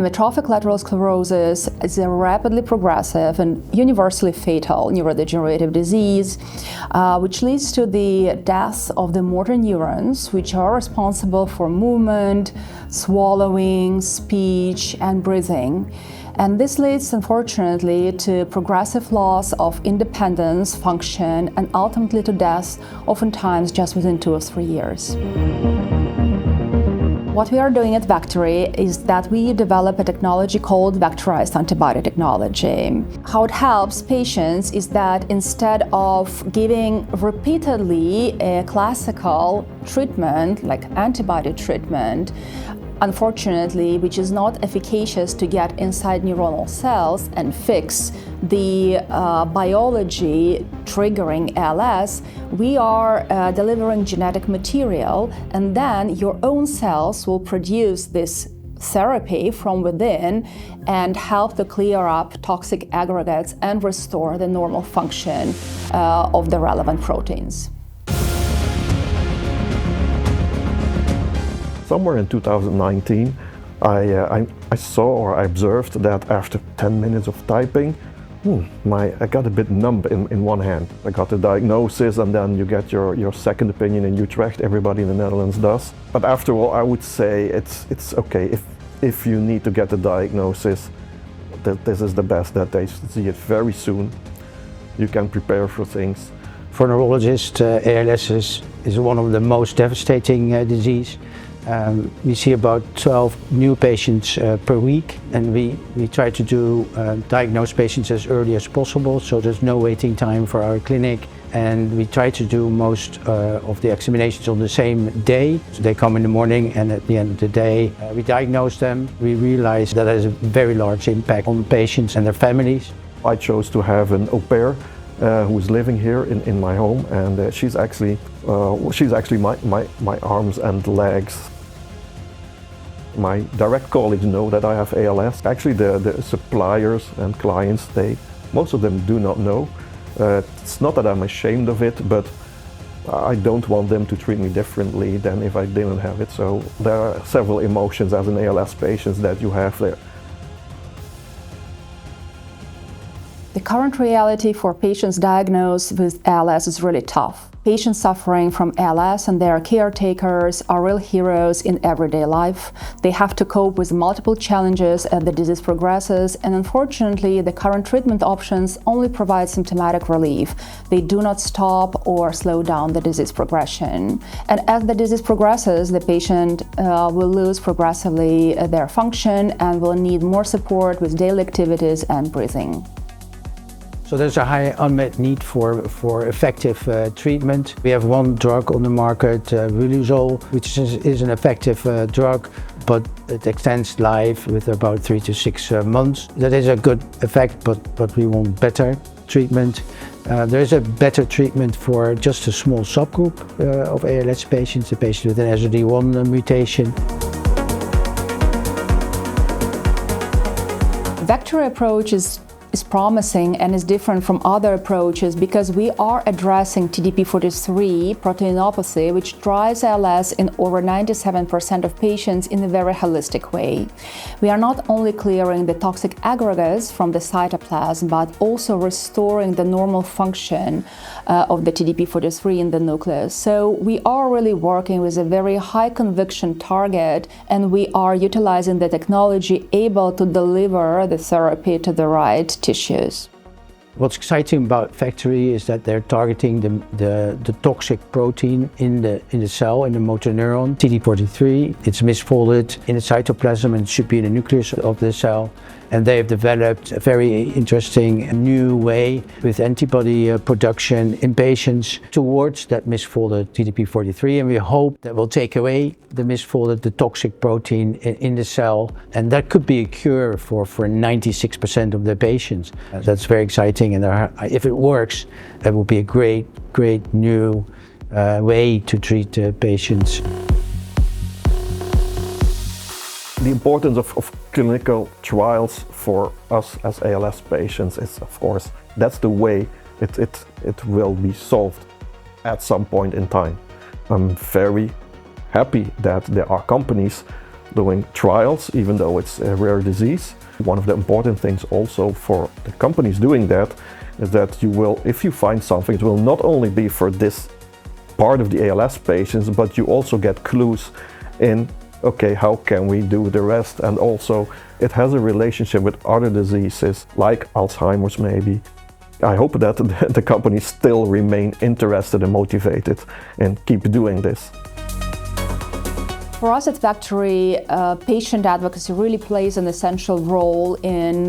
Amyotrophic lateral sclerosis is a rapidly progressive and universally fatal neurodegenerative disease, which leads to the death of the motor neurons, which are responsible for movement, swallowing, speech, and breathing. And this leads, unfortunately, to progressive loss of independence, function, and ultimately to death, oftentimes just within 2 or 3 years. What we are doing at VectorY is that we develop a technology called vectorized antibody technology. How it helps patients is that instead of giving repeatedly a classical treatment, like antibody treatment, unfortunately, which is not efficacious to get inside neuronal cells and fix the biology triggering ALS, we are delivering genetic material, and then your own cells will produce this therapy from within and help to clear up toxic aggregates and restore the normal function of the relevant proteins. Somewhere in 2019, I saw or I observed that after 10 minutes of typing, I got a bit numb in one hand. I got the diagnosis, and then you get your second opinion in Utrecht. Everybody in the Netherlands does. But after all, I would say it's okay. If you need to get the diagnosis, this is the best, that they see it very soon. You can prepare for things. For neurologists, ALS is one of the most devastating disease. We see about 12 new patients per week, and we try to diagnose patients as early as possible, so there's no waiting time for our clinic, and we try to do most of the examinations on the same day. So they come in the morning, and at the end of the day we diagnose them. We realize that has a very large impact on patients and their families. I chose to have an au pair who is living here in my home, and she's actually my arms and legs. My direct colleagues know that I have ALS. Actually, the suppliers and clients, most of them do not know. It's not that I'm ashamed of it, but I don't want them to treat me differently than if I didn't have it. So there are several emotions as an ALS patient that you have there. The current reality for patients diagnosed with ALS is really tough. Patients suffering from ALS and their caretakers are real heroes in everyday life. They have to cope with multiple challenges as the disease progresses, and unfortunately, the current treatment options only provide symptomatic relief. They do not stop or slow down the disease progression. And as the disease progresses, the patient will lose progressively their function and will need more support with daily activities and breathing. So there's a high unmet need for effective treatment. We have one drug on the market, Riluzole, which is an effective drug, but it extends life with about 3 to 6 months. That is a good effect, but we want better treatment. There is a better treatment for just a small subgroup of ALS patients, a patient with an SOD1 mutation. VectorY approach is promising and is different from other approaches because we are addressing TDP-43 proteinopathy, which drives ALS in over 97% of patients in a very holistic way. We are not only clearing the toxic aggregates from the cytoplasm, but also restoring the normal function of the TDP-43 in the nucleus. So we are really working with a very high conviction target, and we are utilizing the technology able to deliver the therapy to the right tissues. What's exciting about VectorY is that they're targeting the toxic protein in the cell, in the motor neuron, TDP-43. It's misfolded in the cytoplasm and should be in the nucleus of the cell. And they have developed a very interesting new way with antibody production in patients towards that misfolded TDP-43. And we hope that will take away the misfolded, the toxic protein in the cell. And that could be a cure for 96% of the patients. That's very exciting. And if it works, that will be a great new way to treat patients. The importance of clinical trials for us as ALS patients is, of course, that's the way it will be solved at some point in time. I'm very happy that there are companies doing trials, even though it's a rare disease. One of the important things also for the companies doing that is that you will, if you find something, it will not only be for this part of the ALS patients, but you also get clues in, okay, how can we do the rest? And also it has a relationship with other diseases like Alzheimer's maybe. I hope that the companies still remain interested and motivated and keep doing this. For us at VectorY, patient advocacy really plays an essential role in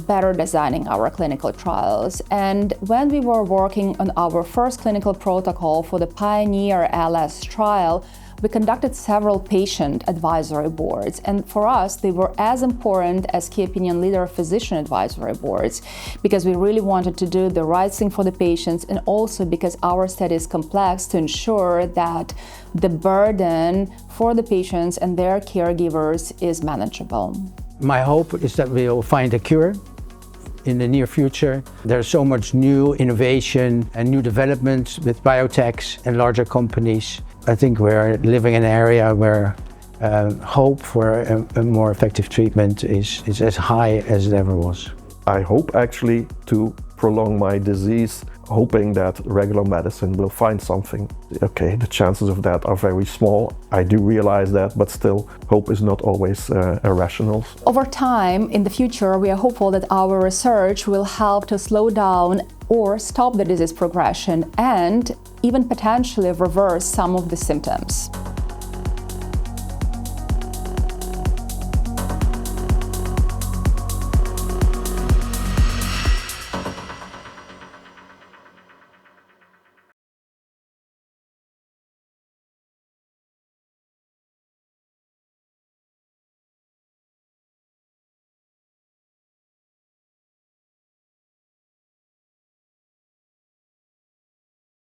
better designing our clinical trials. And when we were working on our first clinical protocol for the Pioneer ALS trial, we conducted several patient advisory boards, and for us they were as important as key opinion leader physician advisory boards, because we really wanted to do the right thing for the patients, and also because our study is complex, to ensure that the burden for the patients and their caregivers is manageable. My hope is that we will find a cure in the near future. There's so much new innovation and new developments with biotechs and larger companies. I think we're living in an area where hope for a more effective treatment is as high as it ever was. I hope actually to prolong my disease, hoping that regular medicine will find something. Okay, the chances of that are very small. I do realize that, but still, hope is not always irrational. Over time, in the future, we are hopeful that our research will help to slow down or stop the disease progression and even potentially reverse some of the symptoms.